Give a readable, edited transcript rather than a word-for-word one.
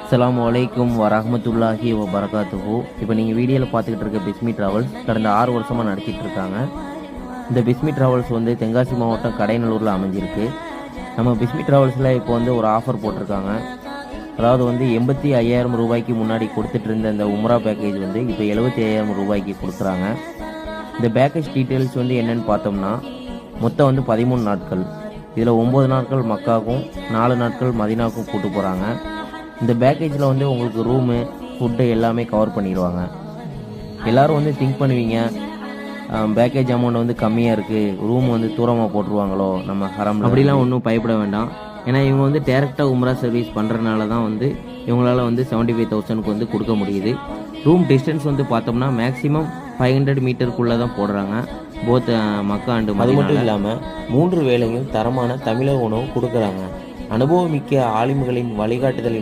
அஸ்ஸலாமு அலைக்கும் வரஹ்மத்துல்லாஹி வபரகாத்துஹு. இப்போ நீங்கள் வீடியோவில் பார்த்துக்கிட்டு இருக்க பிஸ்மி ட்ராவல்ஸ் கடந்த 6 வருஷமாக நடத்திட்டு இருக்காங்க. இந்த பிஸ்மி ட்ராவல்ஸ் வந்து தென்காசி மாவட்டம் கடைநல்லூரில் அமைஞ்சிருக்கு. நம்ம பிஸ்மி ட்ராவல்ஸில் இப்போ வந்து ஒரு ஆஃபர் போட்டிருக்காங்க. அதாவது வந்து 85,000 ரூபாய்க்கு முன்னாடி கொடுத்துட்டு இருந்த இந்த உம்ரா பேக்கேஜ் வந்து இப்போ 75,000 ரூபாய்க்கு கொடுக்குறாங்க. இந்த பேக்கேஜ் டீட்டெயில்ஸ் வந்து என்னென்னு பார்த்தோம்னா, மொத்தம் வந்து 13 நாட்கள். இதில் 9 நாட்கள் மக்காவுக்கும் 4 நாட்கள் மதினாவுக்கும் கூட்டு போகிறாங்க. இந்த பேக்கேஜில் வந்து உங்களுக்கு ரூமு, ஃபுட்டு எல்லாமே கவர் பண்ணிடுவாங்க. எல்லோரும் வந்து திங்க் பண்ணுவீங்க, பேக்கேஜ் அமௌண்ட் வந்து கம்மியாக இருக்குது, ரூம் வந்து தூரமாக போட்டுருவாங்களோ நம்ம ஹரம். அப்படிலாம் ஒன்றும் பயப்பட வேண்டாம். ஏன்னா இவங்க வந்து டேரெக்டாக உம்ரா சர்வீஸ் பண்ணுறதுனால தான் வந்து இவங்களால் வந்து 75,000க்கு வந்து கொடுக்க முடியுது. ரூம் டிஸ்டன்ஸ் வந்து பார்த்தோம்னா மேக்ஸிமம் 500 மீட்டருக்குள்ளே தான் போடுறாங்க. போத் மக்கா அண்டு அது மட்டும் இல்லாமல் 3 வேளையும் தரமான தமிழக உணவு கொடுக்குறாங்க. அனுபவமிக்க ஆலிம்களின் வழிகாட்டுதலின்